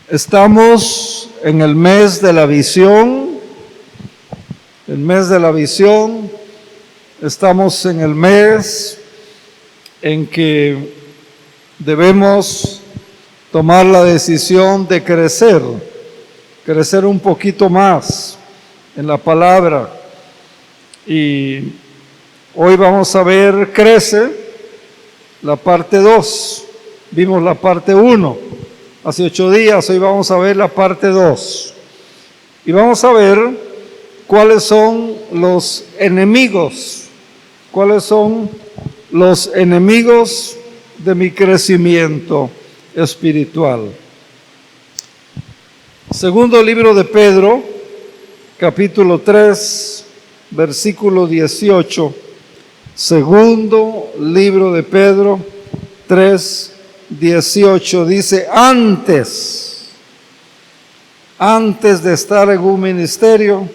Estamos en el mes de la visión, estamos en el mes en que debemos tomar la decisión de crecer un poquito más en la palabra. Y hoy vamos a ver Crece, la parte 2. Vimos la parte 1 hace 8 días, hoy vamos a ver la parte 2. Y vamos a ver cuáles son los enemigos, de mi crecimiento espiritual. Segundo libro de Pedro, capítulo 3, versículo 18. Segundo libro de Pedro 3, 18 dice: antes de estar en un ministerio,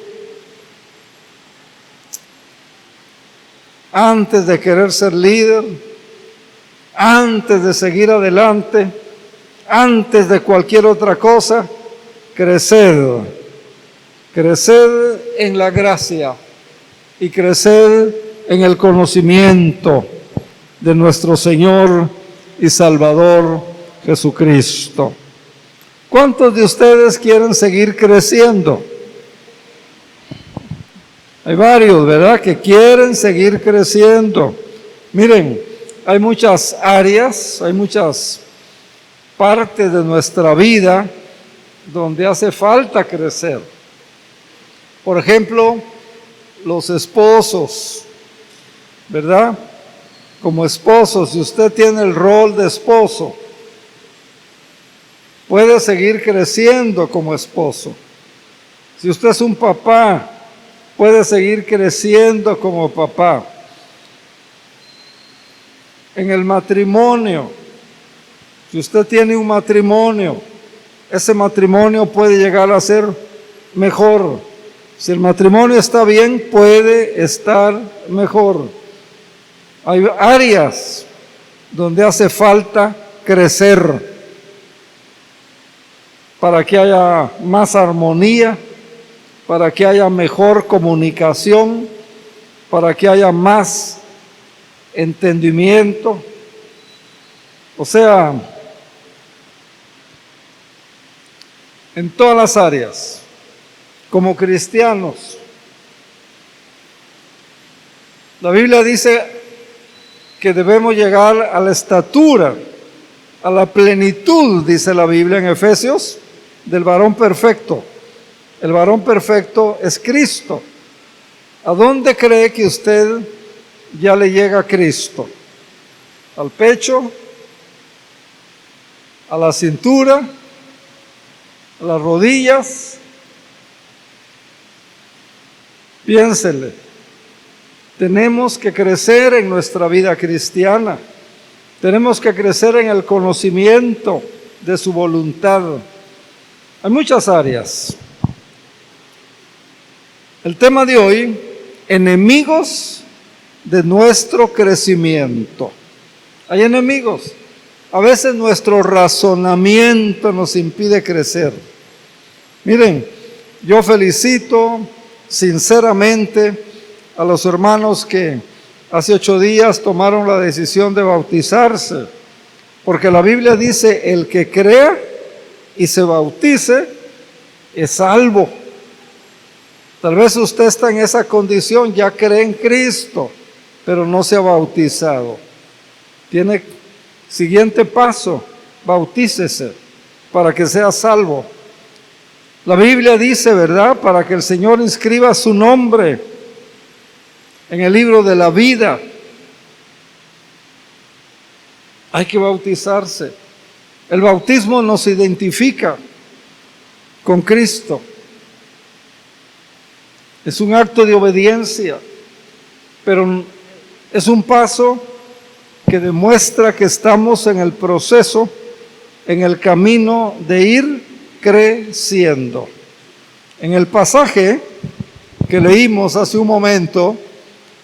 antes de querer ser líder, antes de seguir adelante, antes de cualquier otra cosa, crecer en la gracia y crecer en el conocimiento de nuestro Señor y Salvador Jesucristo. ¿Cuántos de ustedes quieren seguir creciendo? Hay varios, ¿verdad?, que quieren seguir creciendo. Miren, hay muchas áreas, hay muchas partes de nuestra vida donde hace falta crecer. Por ejemplo, los esposos, ¿verdad? Como esposo, si usted tiene el rol de esposo, puede seguir creciendo como esposo. Si usted es un papá, puede seguir creciendo como papá. En el matrimonio, si usted tiene un matrimonio, ese matrimonio puede llegar a ser mejor. Si el matrimonio está bien, puede estar mejor. Hay áreas donde hace falta crecer para que haya más armonía, para que haya mejor comunicación, para que haya más entendimiento. O sea, en todas las áreas, como cristianos. La Biblia dice que debemos llegar a la estatura, a la plenitud, dice la Biblia en Efesios, del varón perfecto. El varón perfecto es Cristo. ¿A dónde cree que usted ya le llega a Cristo? ¿Al pecho? ¿A la cintura? ¿A las rodillas? Piénsele. Tenemos que crecer en nuestra vida cristiana. Tenemos que crecer en el conocimiento de su voluntad. Hay muchas áreas. El tema de hoy: enemigos de nuestro crecimiento. Hay enemigos. A veces nuestro razonamiento nos impide crecer. Miren, yo felicito sinceramente a los hermanos que hace 8 días tomaron la decisión de bautizarse, porque la Biblia dice: el que crea y se bautice es salvo. Tal vez usted está en esa condición, ya cree en Cristo, pero no se ha bautizado. Tiene siguiente paso: bautícese para que sea salvo. La Biblia dice, ¿verdad?, para que el Señor inscriba su nombre en el libro de la vida, hay que bautizarse. El bautismo nos identifica con Cristo. Es un acto de obediencia, pero es un paso que demuestra que estamos en el proceso, en el camino de ir creciendo. En el pasaje que leímos hace un momento,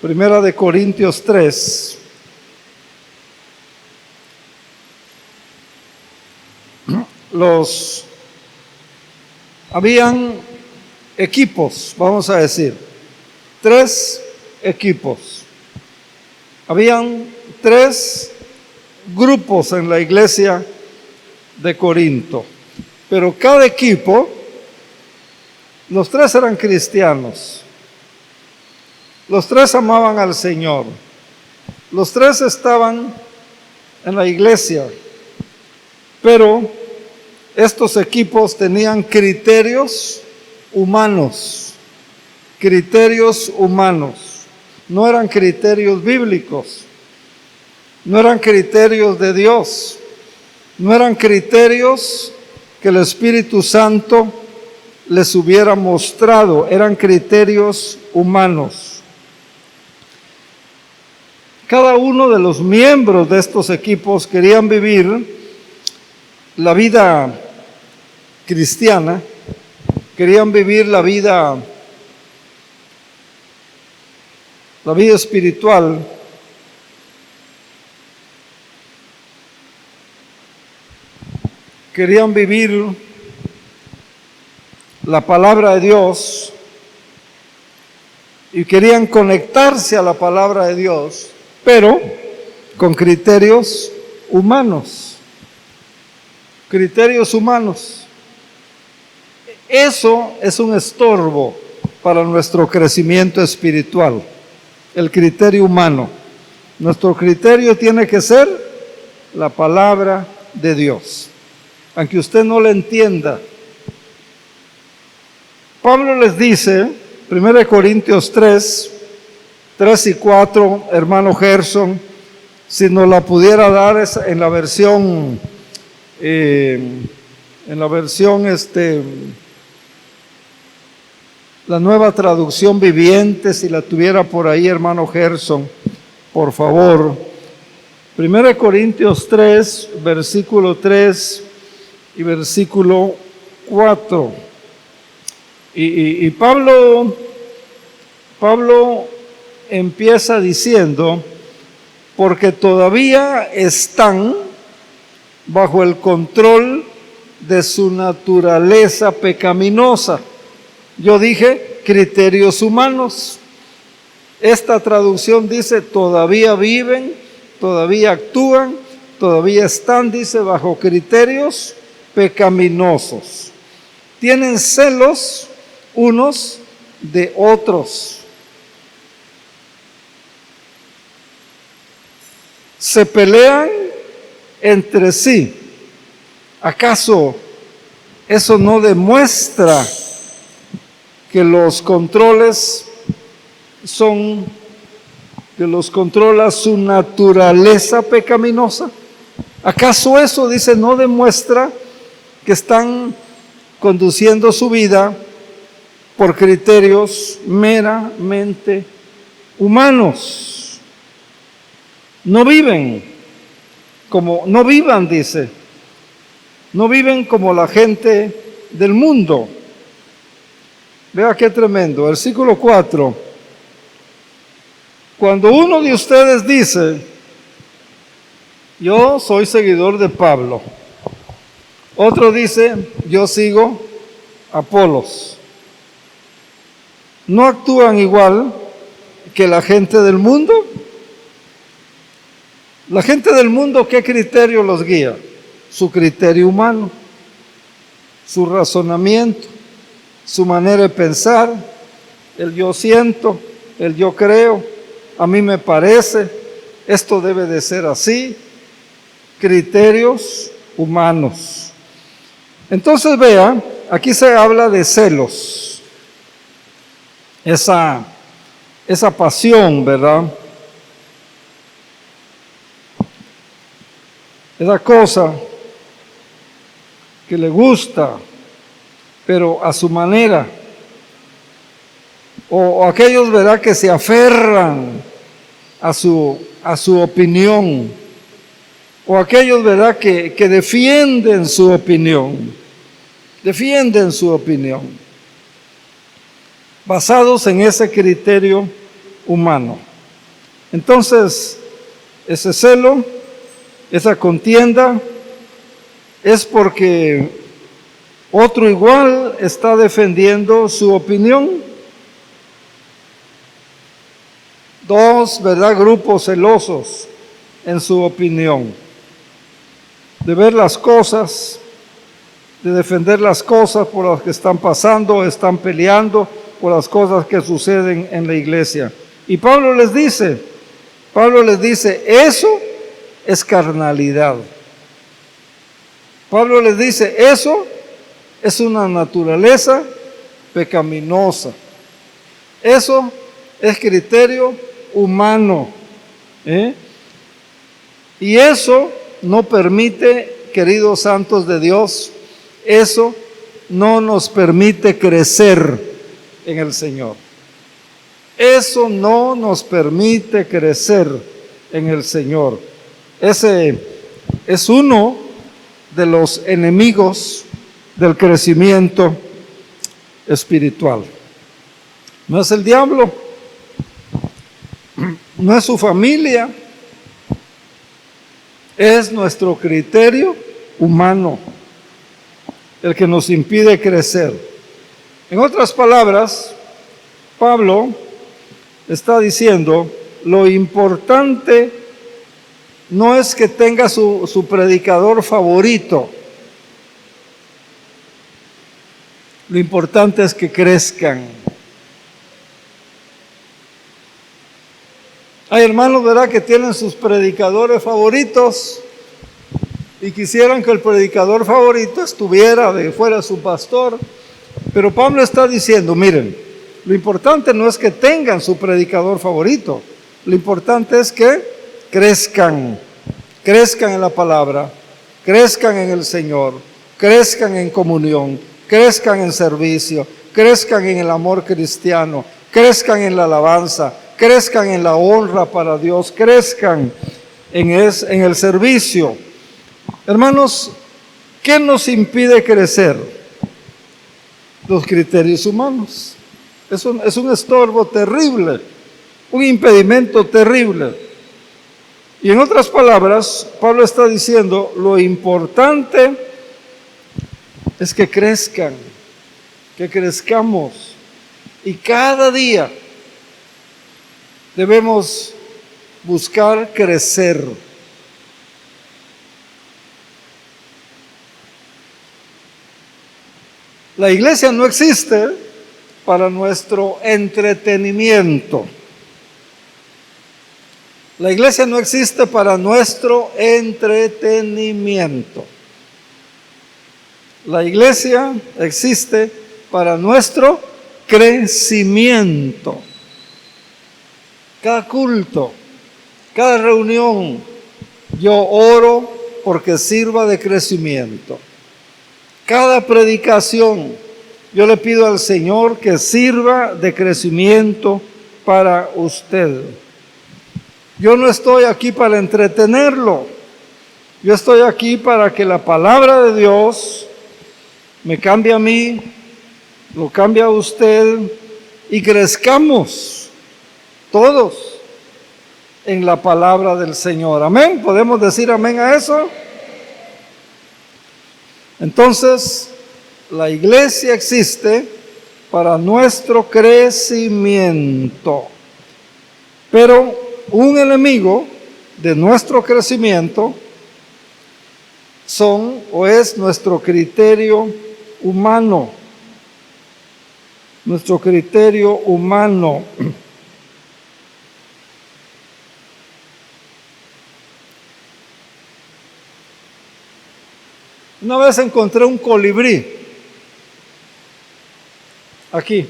Primera de Corintios 3, los habían equipos, vamos a decir, 3 equipos. Habían 3 grupos en la iglesia de Corinto, pero cada equipo, los 3 eran cristianos, los 3 amaban al Señor, los 3 estaban en la iglesia, pero estos equipos tenían criterios humanos, no eran criterios bíblicos, no eran criterios de Dios, no eran criterios que el Espíritu Santo les hubiera mostrado, eran criterios humanos. Cada uno de los miembros de estos equipos querían vivir la vida cristiana, querían vivir la vida espiritual, querían vivir la palabra de Dios y querían conectarse a la palabra de Dios, pero con criterios humanos. Criterios humanos. Eso es un estorbo para nuestro crecimiento espiritual, el criterio humano. Nuestro criterio tiene que ser la palabra de Dios, aunque usted no la entienda. Pablo les dice, 1 Corintios 3 y 4, hermano Gerson, si nos la pudiera dar en la versión, la nueva traducción viviente, si la tuviera por ahí, hermano Gerson, por favor. 1 Corintios 3, versículo 3 y versículo 4. Y Pablo empieza diciendo, porque todavía están bajo el control de su naturaleza pecaminosa. Yo dije criterios humanos. Esta traducción dice todavía viven, todavía actúan, todavía están, dice, bajo criterios pecaminosos. Tienen celos unos de otros. Se pelean entre sí. ¿Acaso eso no demuestra que los controles controla su naturaleza pecaminosa? ¿Acaso eso, dice, no demuestra que están conduciendo su vida por criterios meramente humanos? No vivan, dice, no viven como la gente del mundo. Vea qué tremendo, versículo 4. Cuando uno de ustedes dice, yo soy seguidor de Pablo, otro dice, yo sigo a Apolos, ¿no actúan igual que la gente del mundo? La gente del mundo, ¿qué criterio los guía? Su criterio humano, su razonamiento, su manera de pensar, el yo siento, el yo creo, a mí me parece, esto debe de ser así, criterios humanos. Entonces vea, aquí se habla de celos, esa pasión, ¿verdad? Esa cosa que le gusta, pero a su manera. O aquellos, ¿verdad?, que se aferran a su opinión. O aquellos, ¿verdad?, que defienden su opinión. Defienden su opinión. Basados en ese criterio humano. Entonces, ese celo, esa contienda, es porque Otro igual está defendiendo su opinión. Dos, ¿verdad? Grupos celosos en su opinión. De ver las cosas, de defender las cosas por las que están pasando, están peleando por las cosas que suceden en la iglesia. Y Pablo les dice, eso es carnalidad. Pablo les dice, eso es una naturaleza pecaminosa. Eso es criterio humano. Y eso no permite, queridos santos de Dios, eso no nos permite crecer en el Señor. Eso no nos permite crecer en el Señor. Ese es uno de los enemigos del crecimiento espiritual. No es el diablo, no es su familia, es nuestro criterio humano el que nos impide crecer. En otras palabras, Pablo está diciendo, lo importante no es que tenga su predicador favorito. Lo importante es que crezcan. Hay hermanos, ¿verdad?, que tienen sus predicadores favoritos y quisieran que el predicador favorito fuera su pastor. Pero Pablo está diciendo, miren, lo importante no es que tengan su predicador favorito. Lo importante es que crezcan en la palabra, crezcan en el Señor, crezcan en comunión, crezcan en servicio, crezcan en el amor cristiano, crezcan en la alabanza, crezcan en la honra para Dios, crezcan en el servicio. Hermanos, ¿qué nos impide crecer? Los criterios humanos. Es un estorbo terrible, un impedimento terrible. Y en otras palabras, Pablo está diciendo, lo importante es que crezcan, que crezcamos. Y cada día debemos buscar crecer. La iglesia no existe para nuestro entretenimiento. La iglesia no existe para nuestro entretenimiento. La iglesia existe para nuestro crecimiento. Cada culto, cada reunión, yo oro porque sirva de crecimiento. Cada predicación, yo le pido al Señor que sirva de crecimiento para usted. Yo no estoy aquí para entretenerlo. Yo estoy aquí para que la palabra de Dios me cambie a mí, lo cambie a usted y crezcamos todos en la palabra del Señor. Amén. ¿Podemos decir amén a eso? Entonces, la iglesia existe para nuestro crecimiento. Pero un enemigo de nuestro crecimiento es nuestro criterio humano. Nuestro criterio humano. Una vez encontré un colibrí aquí.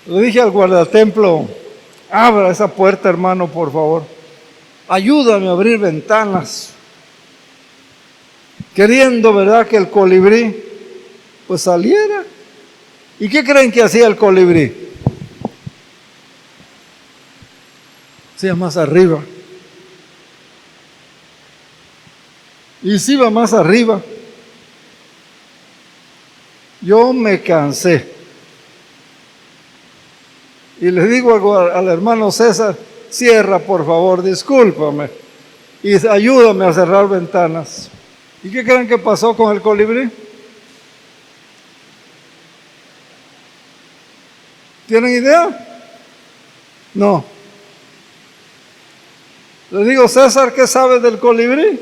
Le dije al guardatemplo, abra esa puerta, hermano, por favor. Ayúdame a abrir ventanas. Queriendo, ¿verdad?, que el colibrí pues saliera. ¿Y qué creen que hacía el colibrí? Se iba más arriba. Y se iba más arriba. Yo me cansé. Y le digo al hermano César, cierra por favor, discúlpame. Y ayúdame a cerrar ventanas. ¿Y qué creen que pasó con el colibrí? ¿Tienen idea? No. Le digo, César, ¿qué sabes del colibrí?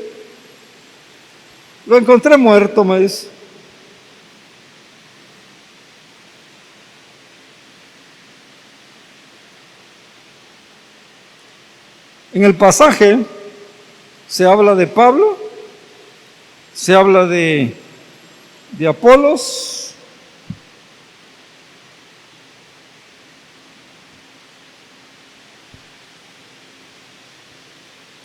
Lo encontré muerto, me dice. En el pasaje se habla de Pablo, se habla de Apolos,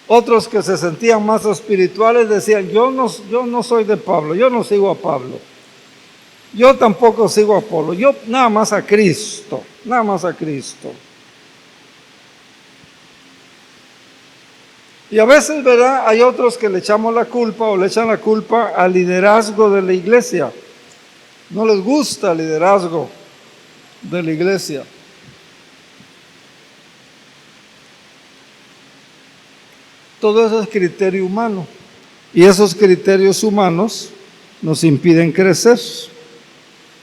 otros que se sentían más espirituales decían, yo no soy de Pablo, yo no sigo a Pablo, yo tampoco sigo a Apolo, yo nada más a Cristo, nada más a Cristo. Y a veces, ¿verdad? Hay otros que le echamos la culpa o le echan la culpa al liderazgo de la iglesia. No les gusta el liderazgo de la iglesia. Todo eso es criterio humano. Y esos criterios humanos nos impiden crecer.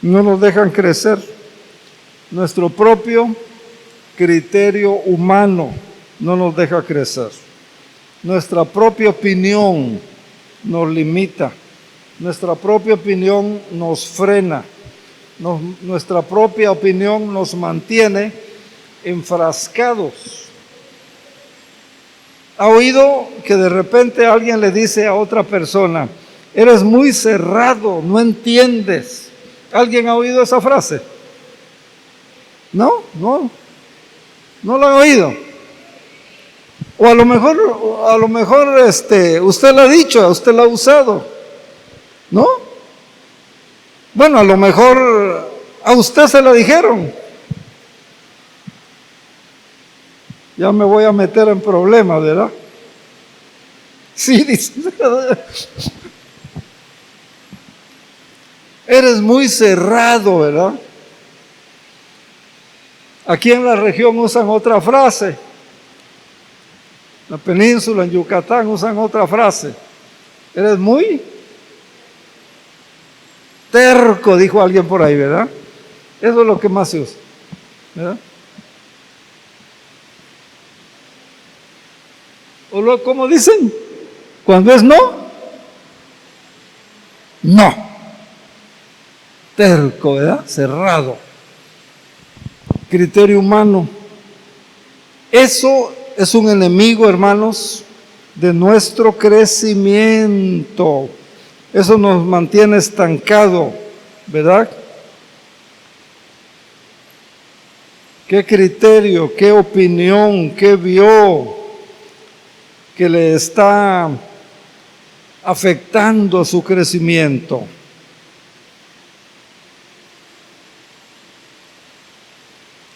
No nos dejan crecer. Nuestro propio criterio humano no nos deja crecer. Nuestra propia opinión nos limita, nuestra propia opinión nos frena, nuestra propia opinión nos mantiene enfrascados. ¿Ha oído que de repente alguien le dice a otra persona, eres muy cerrado, no entiendes? ¿Alguien ha oído esa frase? No la han oído. O a lo mejor usted la ha dicho, usted la ha usado, ¿no? Bueno, a lo mejor a usted se la dijeron. Ya me voy a meter en problemas, ¿verdad? Sí, dice. Eres muy cerrado, ¿verdad? Aquí en la región usan otra frase. La península, en Yucatán, usan otra frase. Eres muy terco, dijo alguien por ahí, ¿verdad? Eso es lo que más se usa, ¿verdad? O lo, ¿cómo dicen? Cuando es no. Terco, ¿verdad? Cerrado. Criterio humano. Eso es un enemigo, hermanos, de nuestro crecimiento. Eso nos mantiene estancados, ¿verdad? ¿Qué criterio, qué opinión, qué vio que le está afectando su crecimiento?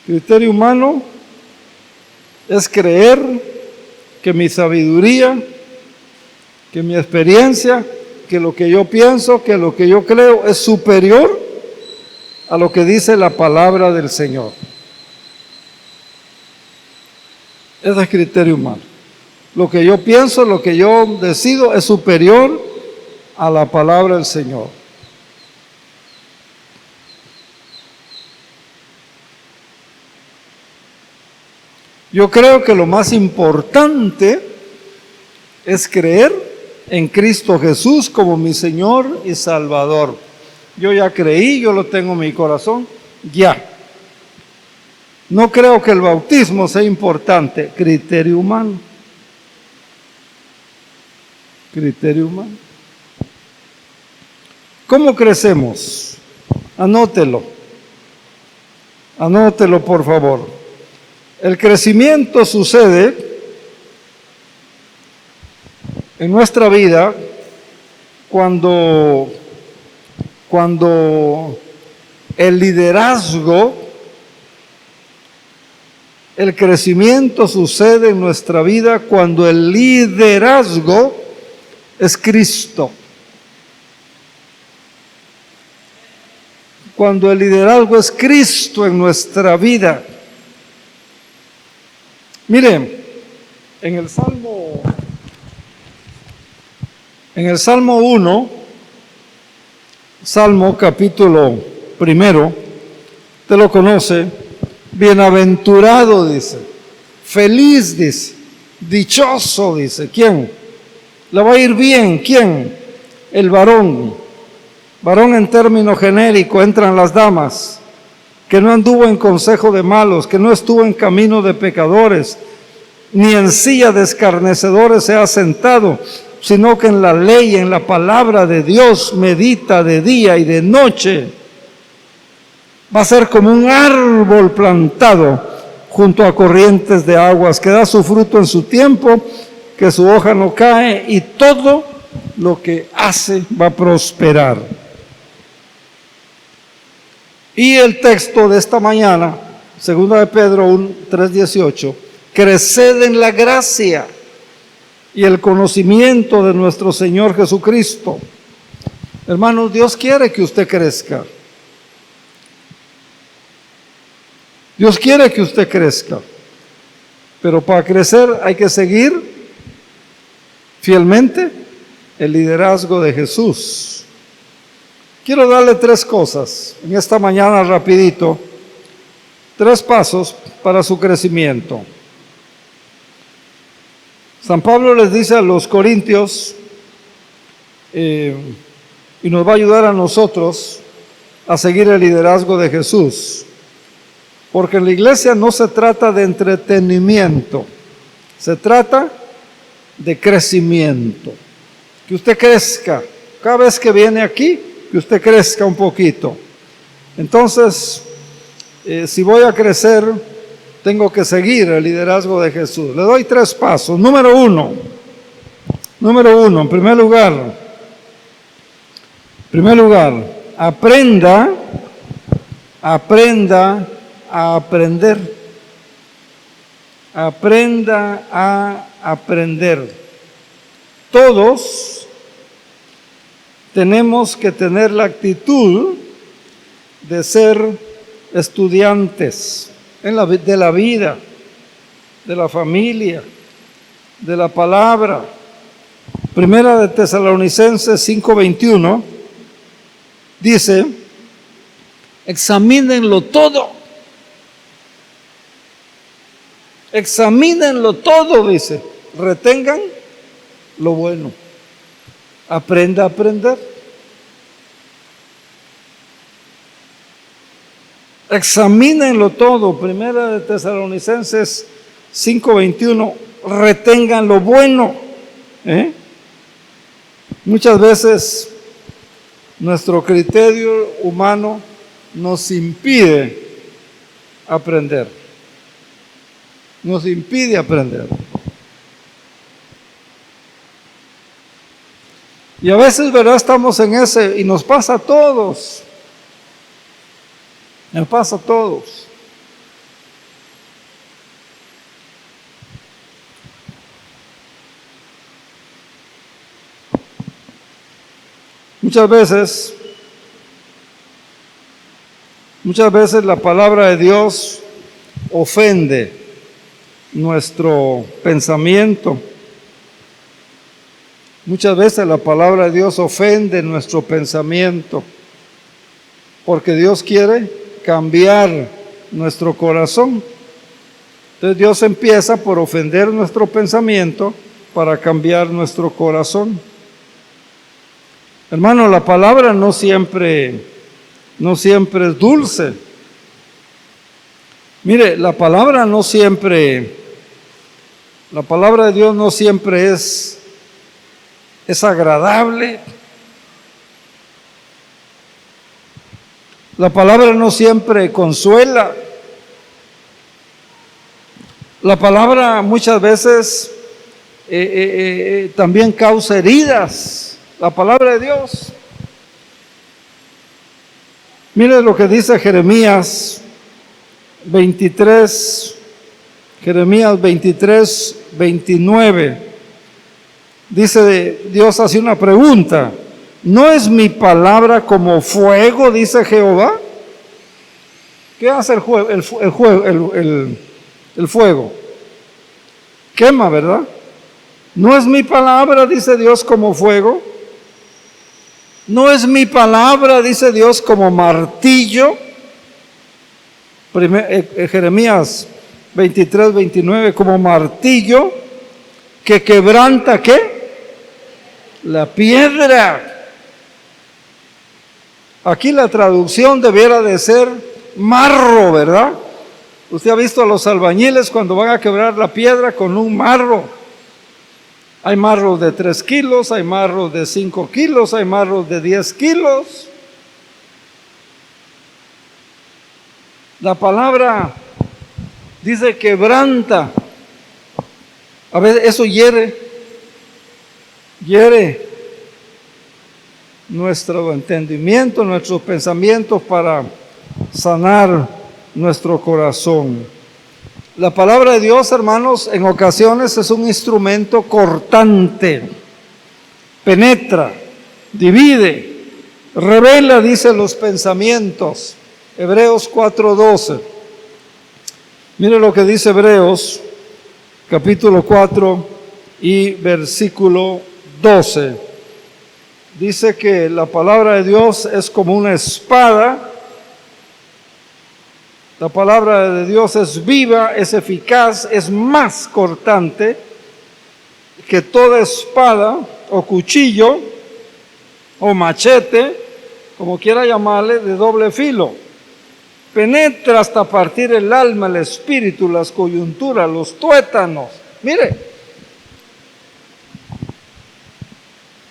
Criterio humano es creer que mi sabiduría, que mi experiencia, que lo que yo pienso, que lo que yo creo es superior a lo que dice la palabra del Señor. Ese es criterio humano. Lo que yo pienso, lo que yo decido es superior a la palabra del Señor. Yo creo que lo más importante es creer en Cristo Jesús como mi Señor y Salvador. Yo ya creí, yo lo tengo en mi corazón, ya. No creo que el bautismo sea importante, criterio humano. Criterio humano. ¿Cómo crecemos? Anótelo. Anótelo, por favor. El crecimiento sucede en nuestra vida cuando el liderazgo, el crecimiento sucede en nuestra vida cuando el liderazgo es Cristo. Cuando el liderazgo es Cristo en nuestra vida. Miren, en el Salmo En el Salmo 1, Salmo capítulo 1, usted lo conoce, bienaventurado dice, feliz dice, dichoso dice, ¿quién? ¿Le va a ir bien? ¿Quién? El varón. Varón en término genérico, entran las damas, que no anduvo en consejo de malos, que no estuvo en camino de pecadores, ni en silla de escarnecedores se ha sentado, sino que en la ley, en la palabra de Dios medita de día y de noche. Va a ser como un árbol plantado junto a corrientes de aguas, que da su fruto en su tiempo, que su hoja no cae, y todo lo que hace va a prosperar. Y el texto de esta mañana, 2 de Pedro 3:18, creced en la gracia y el conocimiento de nuestro Señor Jesucristo. Hermanos, Dios quiere que usted crezca. Dios quiere que usted crezca. Pero para crecer hay que seguir fielmente el liderazgo de Jesús. Quiero darle 3 cosas en esta mañana rapidito, 3 pasos para su crecimiento. San Pablo les dice a los corintios, y nos va a ayudar a nosotros a seguir el liderazgo de Jesús, porque en la iglesia no se trata de entretenimiento, se trata de crecimiento, que usted crezca, cada vez que viene aquí, que usted crezca un poquito. Entonces, si voy a crecer, tengo que seguir el liderazgo de Jesús. Le doy 3 pasos. Número uno, en primer lugar, aprenda a aprender. Aprenda a aprender. Todos tenemos que tener la actitud de ser estudiantes de la vida, de la familia, de la palabra. Primera de Tesalonicenses 5:21 dice, examínenlo todo. Examínenlo todo, dice. Retengan lo bueno. Aprenda a aprender. Examínenlo todo. Primera de Tesalonicenses 5:21. Retengan lo bueno. Muchas veces nuestro criterio humano nos impide aprender. Nos impide aprender. Y a veces, ¿verdad? Estamos en ese, y nos pasa a todos. Nos pasa a todos. Muchas veces la palabra de Dios ofende nuestro pensamiento. Muchas veces la palabra de Dios ofende nuestro pensamiento, porque Dios quiere cambiar nuestro corazón. Entonces Dios empieza por ofender nuestro pensamiento para cambiar nuestro corazón. Hermano, la palabra no siempre es dulce. Mire, la palabra de Dios no siempre es agradable. La palabra no siempre consuela. La palabra muchas veces también causa heridas. La palabra de Dios. Mire lo que dice Jeremías 23:29. Dice, Dios hace una pregunta. ¿No es mi palabra como fuego, dice Jehová? ¿Qué hace el fuego? Quema, ¿verdad? ¿No es mi palabra, dice Dios, como fuego? ¿No es mi palabra, dice Dios, como martillo? Jeremías 23, 29, como martillo que quebranta, ¿qué? La piedra. Aquí la traducción debiera de ser marro, ¿verdad? Usted ha visto a los albañiles cuando van a quebrar la piedra con un marro. Hay marros de 3 kilos, hay marros de 5 kilos, hay marros de 10 kilos. La palabra dice quebranta. A veces eso hiere nuestro entendimiento, nuestros pensamientos para sanar nuestro corazón. La palabra de Dios, hermanos, en ocasiones es un instrumento cortante, penetra, divide, revela, dice, los pensamientos. Hebreos 4:12. Mire lo que dice Hebreos, capítulo 4 y versículo 12. Dice que la palabra de Dios es como una espada. La palabra de Dios es viva, es eficaz, es más cortante que toda espada o cuchillo o machete, como quiera llamarle, de doble filo. Penetra hasta partir el alma, el espíritu, las coyunturas, los tuétanos. Mire,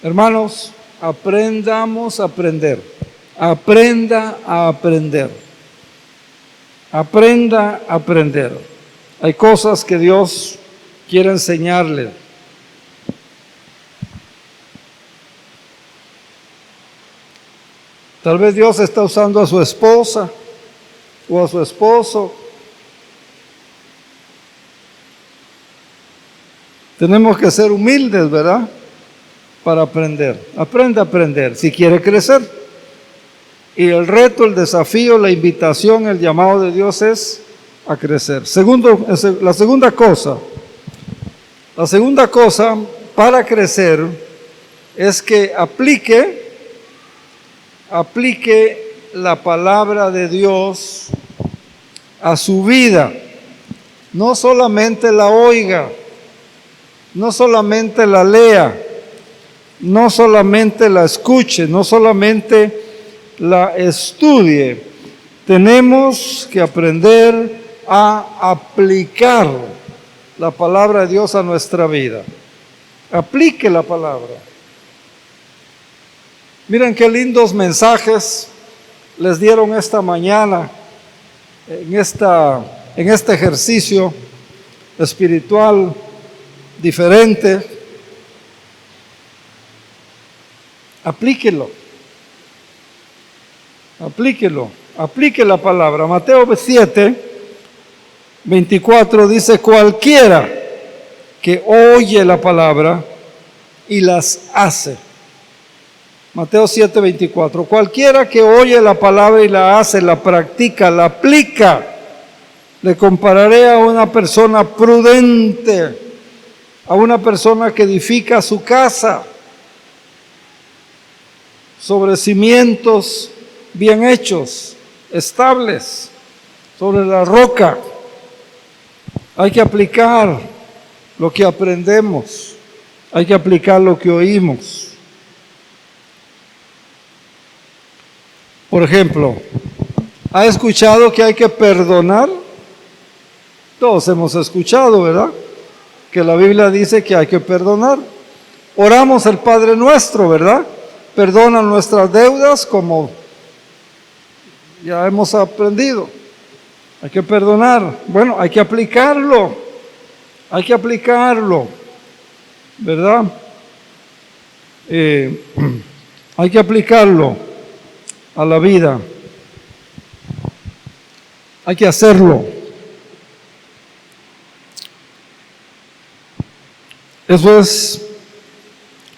hermanos, aprendamos a aprender. Aprenda a aprender. Aprenda a aprender. Hay cosas que Dios quiere enseñarle. Tal vez Dios está usando a su esposa o a su esposo. Tenemos que ser humildes, ¿verdad? Para aprender. Aprenda a aprender si quiere crecer. Y el reto, el desafío, la invitación, el llamado de Dios es a crecer. La segunda cosa para crecer es que aplique la palabra de Dios a su vida. No solamente la oiga, no solamente la lea, no solamente la escuche, no solamente la estudie. Tenemos que aprender a aplicar la palabra de Dios a nuestra vida. Aplique la palabra. Miren qué lindos mensajes les dieron esta mañana en este ejercicio espiritual diferente. Aplíquelo. Aplique la palabra. Mateo 7:24 dice: cualquiera que oye la palabra y las hace. Mateo 7:24. Cualquiera que oye la palabra y la hace, la practica, la aplica, le compararé a una persona prudente, a una persona que edifica su casa sobre cimientos bien hechos, estables, sobre la roca. Hay que aplicar lo que aprendemos, hay que aplicar lo que oímos. Por ejemplo, ¿ha escuchado que hay que perdonar? Todos hemos escuchado, ¿verdad? Que la Biblia dice que hay que perdonar. Oramos el Padre Nuestro, ¿verdad? Perdona nuestras deudas como ya hemos aprendido. Hay que perdonar. Bueno, hay que aplicarlo. Hay que aplicarlo, ¿verdad? Hay que aplicarlo a la vida. Hay que hacerlo. Eso es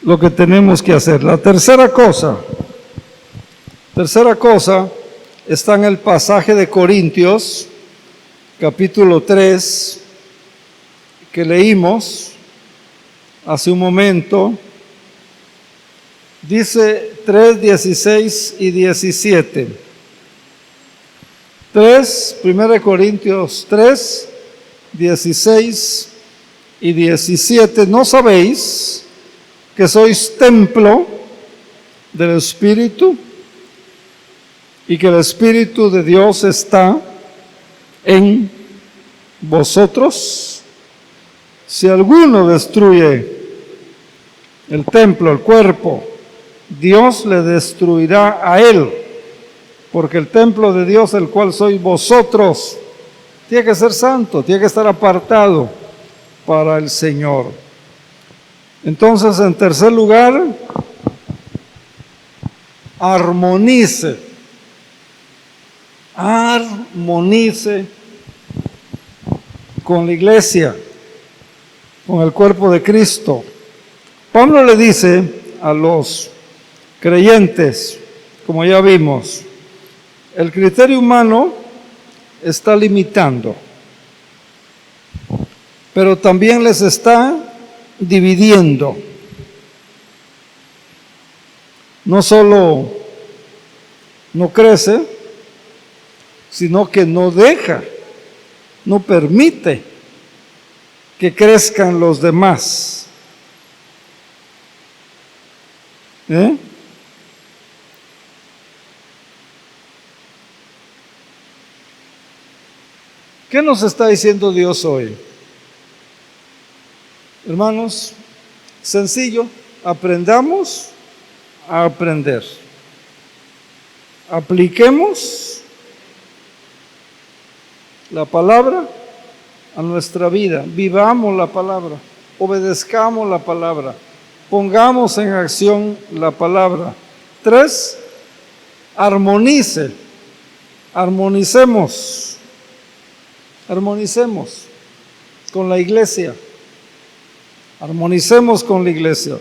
lo que tenemos que hacer. La tercera cosa está en el pasaje de Corintios, capítulo 3, que leímos. hace un momento, dice 3, 16 y 17. 1 Corintios 3, 16 y 17. ¿No sabéis que sois templo del Espíritu y que el Espíritu de Dios está en vosotros? Si alguno destruye el templo, el cuerpo, Dios le destruirá a él, porque el templo de Dios, el cual sois vosotros, tiene que ser santo, tiene que estar apartado para el Señor. Entonces, en tercer lugar, armonice con la iglesia, con el cuerpo de Cristo. Pablo le dice a los creyentes, como ya vimos, el criterio humano está limitando, pero también les está dividiendo. No solo no crece, sino que no deja, no permite que crezcan los demás. ¿Qué nos está diciendo Dios hoy? Hermanos, sencillo, aprendamos a aprender. Apliquemos la palabra a nuestra vida, vivamos la palabra, obedezcamos la palabra, pongamos en acción la palabra. 3, armonicemos con la iglesia, armonicemos con la iglesia.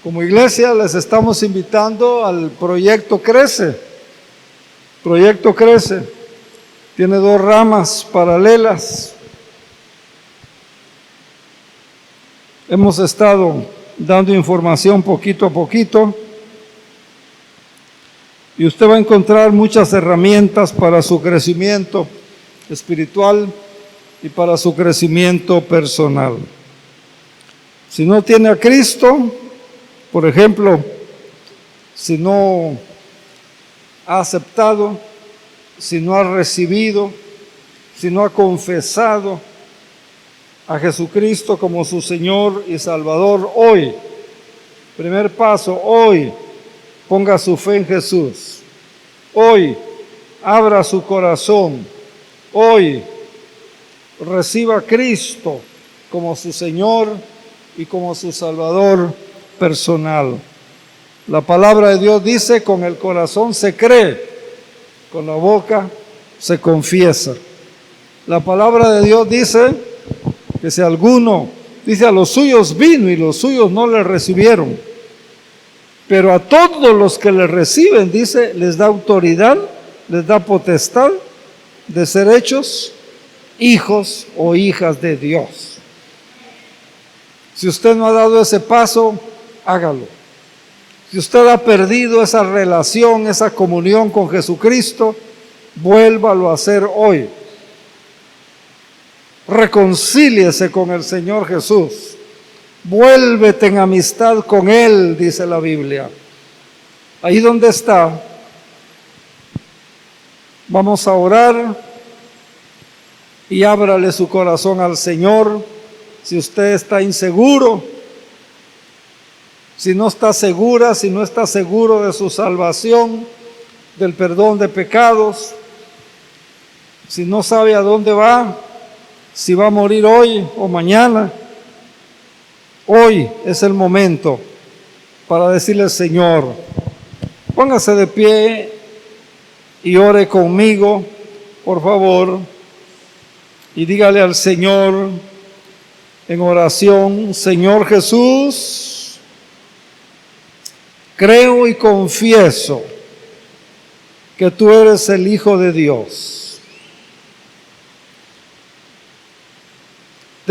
Como iglesia les estamos invitando al proyecto Crece. Proyecto Crece tiene 2 ramas paralelas. Hemos estado dando información poquito a poquito y usted va a encontrar muchas herramientas para su crecimiento espiritual y para su crecimiento personal. Si no tiene a Cristo, por ejemplo, si no ha aceptado, si no ha recibido, si no ha confesado a Jesucristo como su Señor y Salvador, hoy, primer paso, hoy, ponga su fe en Jesús. Hoy, abra su corazón. Hoy, reciba a Cristo como su Señor y como su Salvador personal. La palabra de Dios dice, con el corazón se cree, con la boca se confiesa. La palabra de Dios dice que si alguno, dice, a los suyos vino y los suyos no le recibieron, pero a todos los que le reciben, dice, les da autoridad, les da potestad de ser hechos hijos o hijas de Dios. Si usted no ha dado ese paso, hágalo. Si usted ha perdido esa relación, esa comunión con Jesucristo, vuélvalo a hacer hoy. Reconcíliese con el Señor Jesús. Vuélvete en amistad con Él, dice la Biblia. Ahí donde está, vamos a orar y ábrale su corazón al Señor. Si usted está inseguro, si no está segura, si no está seguro de su salvación, del perdón de pecados, si no sabe a dónde va, si va a morir hoy o mañana, hoy es el momento para decirle: Señor, póngase de pie y ore conmigo, por favor, y dígale al Señor en oración: Señor Jesús, creo y confieso que tú eres el Hijo de Dios.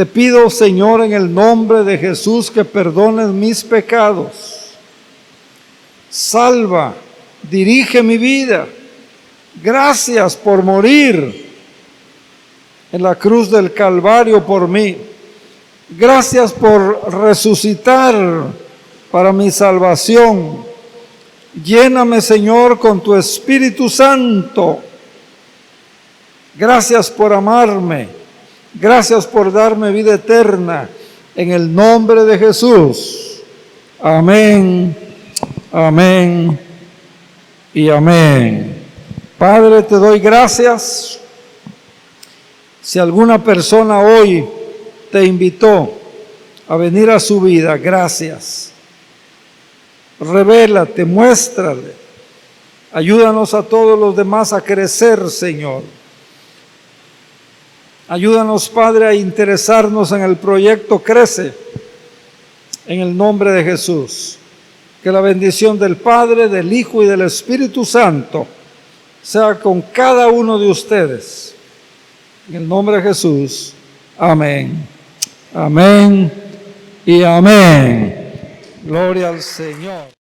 Te pido, Señor, en el nombre de Jesús, que perdones mis pecados. Salva, dirige mi vida. Gracias por morir en la cruz del Calvario por mí. Gracias por resucitar para mi salvación. Lléname, Señor, con tu Espíritu Santo. Gracias por amarme. Gracias por darme vida eterna. En el nombre de Jesús. Amén, amén y amén. Padre, te doy gracias. Si alguna persona hoy te invitó a venir a su vida, gracias. Revélate, muéstrale. Ayúdanos a todos los demás a crecer, Señor. Ayúdanos, Padre, a interesarnos en el proyecto Crece, en el nombre de Jesús. Que la bendición del Padre, del Hijo y del Espíritu Santo sea con cada uno de ustedes. En el nombre de Jesús. Amén. Amén y amén. Gloria al Señor.